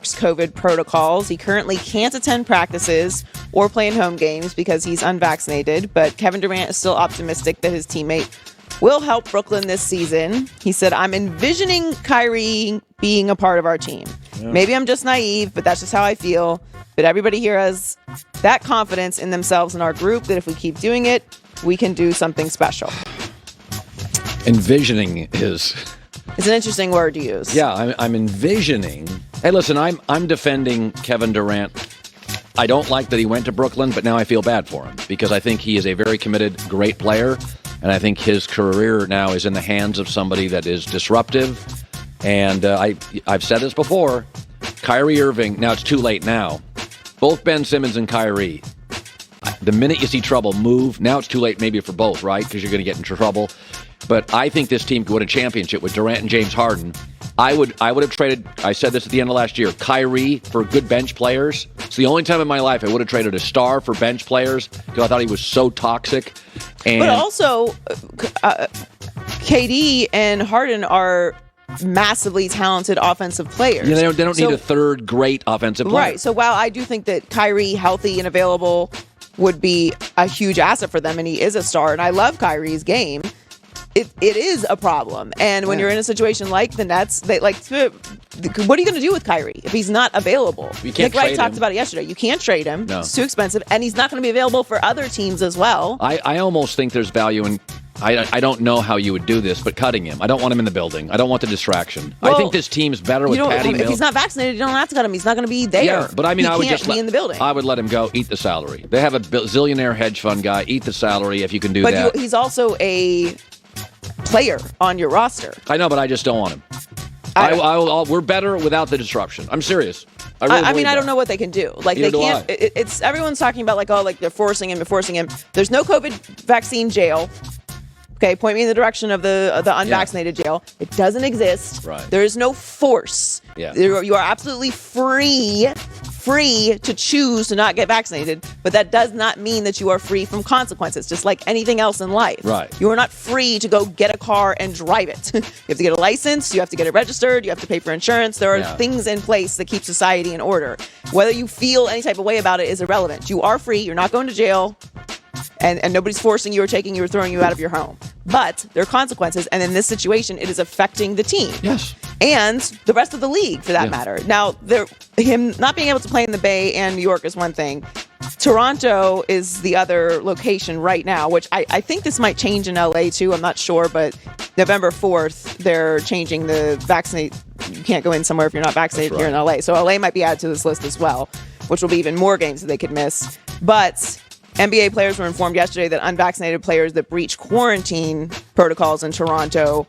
COVID protocols. He currently can't attend practices or play in home games because he's unvaccinated, but Kevin Durant is still optimistic that his teammate will help Brooklyn this season. He said, I'm envisioning Kyrie being a part of our team. Yeah. Maybe I'm just naive, but that's just how I feel. But everybody here has that confidence in themselves and our group that if we keep doing it, we can do something special. Envisioning is... It's an interesting word to use. Yeah, I'm envisioning. Hey, listen, I'm defending Kevin Durant. I don't like that he went to Brooklyn, but now I feel bad for him because I think he is a very committed, great player, and I think his career now is in the hands of somebody that is disruptive. And I've said this before, Kyrie Irving, now it's too late now. Both Ben Simmons and Kyrie, the minute you see trouble, move. Now it's too late maybe for both, right? Because you're going to get into trouble. But I think this team could win a championship with Durant and James Harden. I would have traded, I said this at the end of last year, Kyrie for good bench players. It's the only time in my life I would have traded a star for bench players because I thought he was so toxic. But also, KD and Harden are massively talented offensive players. Yeah, they don't need a third great offensive player. Right. So while I do think that Kyrie, healthy and available, would be a huge asset for them, and he is a star, and I love Kyrie's game, it is a problem. And when you're in a situation like the Nets, what are you going to do with Kyrie if he's not available? Nick Wright talked about it yesterday. You can't trade him. No. It's too expensive, and he's not going to be available for other teams as well. I almost think there's value in... I don't know how you would do this, but cutting him. I don't want him in the building. I don't want the distraction. Well, I think this team's better with Patty Mills. If he's not vaccinated, you don't have to cut him. He's not going to be there. Yeah, but I mean, I would just be in the building. I would let him go, eat the salary. They have a zillionaire hedge fund guy. Eat the salary if you can do that. But he's also a player on your roster. I know, but I just don't want him. We're better without the disruption. I'm serious. I mean, I don't know what they can do. They can't. It's everyone's talking about they're forcing him. There's no COVID vaccine jail. Okay, point me in the direction of the unvaccinated jail. It doesn't exist. Right. There is no force. Yeah. You are absolutely free to choose to not get vaccinated, but that does not mean that you are free from consequences, just like anything else in life. Right. You are not free to go get a car and drive it. You have to get a license, you have to get it registered, you have to pay for insurance. There are things in place that keep society in order. Whether you feel any type of way about it is irrelevant. You are free, you're not going to jail. And nobody's forcing you or taking you or throwing you out of your home. But there are consequences, and in this situation, it is affecting the team. Yes. And the rest of the league, for that matter. Now, him not being able to play in the Bay and New York is one thing. Toronto is the other location right now, which I think this might change in LA too. I'm not sure, but November 4th, they're changing the vaccinate. You can't go in somewhere if you're not vaccinated here in LA. So LA might be added to this list as well, which will be even more games that they could miss. But NBA players were informed yesterday that unvaccinated players that breach quarantine protocols in Toronto,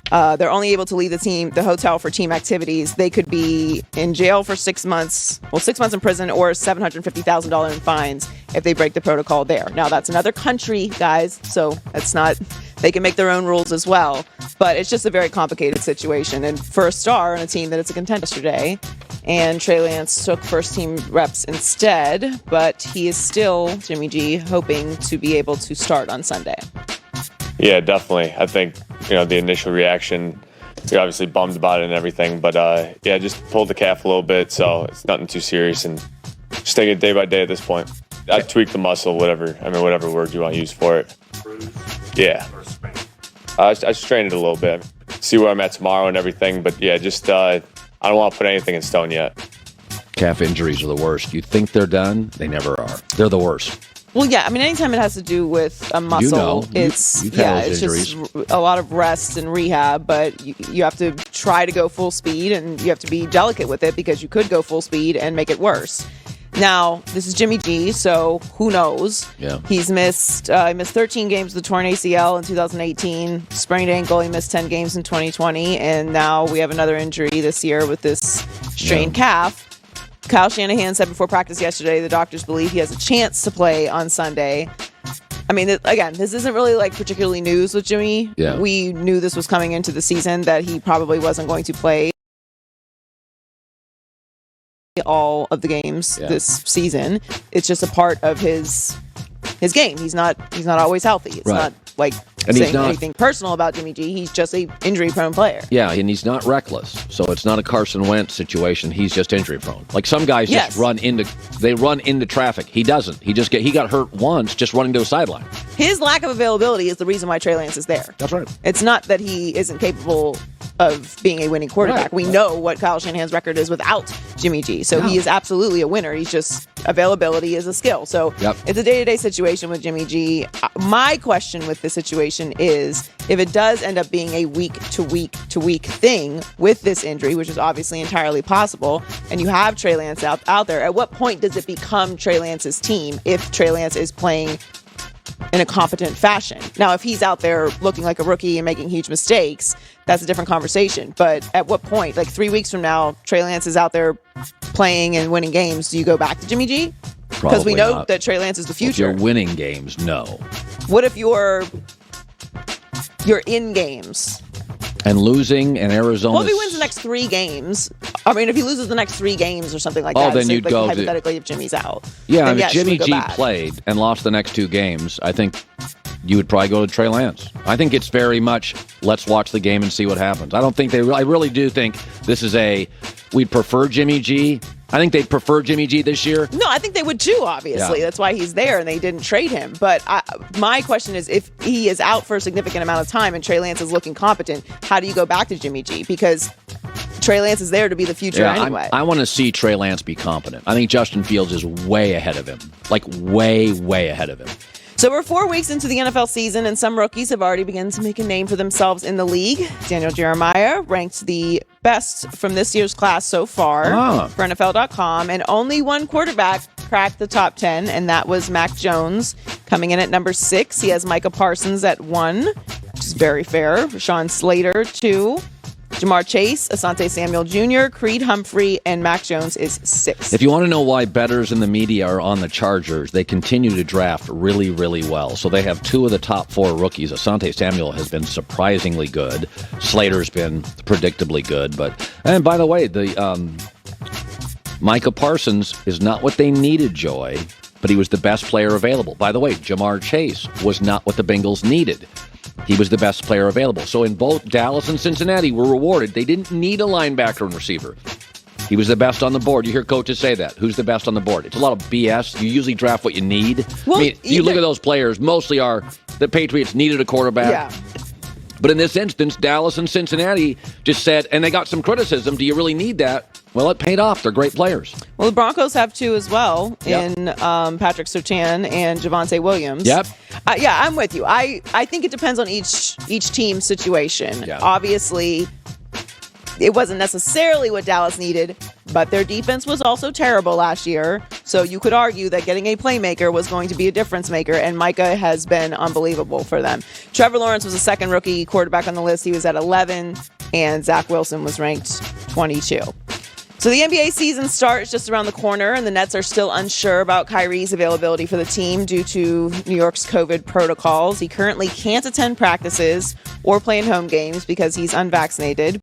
they're only able to leave the hotel for team activities. They could be in jail for 6 months, 6 months in prison, or $750,000 in fines if they break the protocol there. Now, that's another country, guys, so that's not, they can make their own rules as well. But it's just a very complicated situation. And for a star on a team that it's a contender yesterday, and Trey Lance took first team reps instead, but he is still, Jimmy G, hoping to be able to start on Sunday. Yeah, definitely. I think, the initial reaction, you're obviously bummed about it and everything, but just pulled the calf a little bit, so it's nothing too serious, and just take it day by day at this point. I tweaked the muscle, whatever word you want to use for it. Yeah. I strained it a little bit. See where I'm at tomorrow and everything, but I don't want to put anything in stone yet. Calf injuries are the worst. You think they're done? They never are. They're the worst. Well, yeah. I mean, anytime it has to do with a muscle, it's just a lot of rest and rehab. But you have to try to go full speed, and you have to be delicate with it because you could go full speed and make it worse. Now, this is Jimmy G, so who knows? Yeah. He missed 13 games with the torn ACL in 2018, sprained ankle. He missed 10 games in 2020, and now we have another injury this year with this strained calf. Kyle Shanahan said before practice yesterday the doctors believe he has a chance to play on Sunday. I mean, again, this isn't really particularly news with Jimmy. Yeah. We knew this was coming into the season, that he probably wasn't going to play all of the games this season. It's just a part of his his game. He's not always healthy. It's not like and saying anything personal about Jimmy G. He's just a injury-prone player. Yeah, and he's not reckless. So it's not a Carson Wentz situation. He's just injury-prone. Like some guys just run into traffic. He doesn't. He got hurt once just running to a sideline. His lack of availability is the reason why Trey Lance is there. That's right. It's not that he isn't capable of being a winning quarterback. Right. We know what Kyle Shanahan's record is without Jimmy G. So he is absolutely a winner. He's just availability is a skill. So it's a day-to-day situation with Jimmy G. My question with this situation is if it does end up being a week-to-week thing with this injury, which is obviously entirely possible, and you have Trey Lance out there, at what point does it become Trey Lance's team if Trey Lance is playing in a competent fashion? Now, if he's out there looking like a rookie and making huge mistakes, that's a different conversation. But at what point, like 3 weeks from now, Trey Lance is out there playing and winning games, do you go back to Jimmy G? Because we know that Trey Lance is the future. If you're winning games, no. What if you're in games? And losing, and Arizona. Well, if he wins the next 3 games, I mean, if he loses the next 3 games or something like that, then you'd go hypothetically if Jimmy's out. Yeah, if Jimmy G played and lost the next 2 games, I think you would probably go to Trey Lance. I think it's very much let's watch the game and see what happens. I really do think this is we'd prefer Jimmy G. I think they'd prefer Jimmy G this year. No, I think they would too, obviously. Yeah. That's why he's there and they didn't trade him. But my question is, if he is out for a significant amount of time and Trey Lance is looking competent, how do you go back to Jimmy G? Because Trey Lance is there to be the future anyway. I want to see Trey Lance be competent. I think Justin Fields is way ahead of him. Like way, way ahead of him. So we're 4 weeks into the NFL season, and some rookies have already begun to make a name for themselves in the league. Daniel Jeremiah ranked the best from this year's class so far for NFL.com, and only one quarterback cracked the top 10, and that was Mac Jones, coming in at number 6. He has Micah Parsons at 1, which is very fair. Rashawn Slater, 2. Jamar Chase, Asante Samuel Jr., Creed Humphrey, and Mac Jones is 6. If you want to know why bettors in the media are on the Chargers, they continue to draft really, really well. So they have 2 of the top 4 rookies. Asante Samuel has been surprisingly good. Slater's been predictably good. And by the way, the Micah Parsons is not what they needed, Joy, but he was the best player available. By the way, Jamar Chase was not what the Bengals needed. He was the best player available. So in both Dallas and Cincinnati were rewarded. They didn't need a linebacker and receiver. He was the best on the board. You hear coaches say that. Who's the best on the board? It's a lot of BS. You usually draft what you need. Well, I mean, you look at those players, mostly the Patriots needed a quarterback. Yeah. But in this instance, Dallas and Cincinnati just said, and they got some criticism, do you really need that? Well, it paid off. They're great players. Well, the Broncos have 2 as well in Patrick Surtain and Javonte Williams. Yep. I'm with you. I think it depends on each team's situation. Yeah. Obviously, it wasn't necessarily what Dallas needed, but their defense was also terrible last year. So you could argue that getting a playmaker was going to be a difference maker, and Micah has been unbelievable for them. Trevor Lawrence was the second rookie quarterback on the list. He was at 11, and Zach Wilson was ranked 22. So the NBA season starts just around the corner, and the Nets are still unsure about Kyrie's availability for the team due to New York's COVID protocols. He currently can't attend practices or play in home games because he's unvaccinated.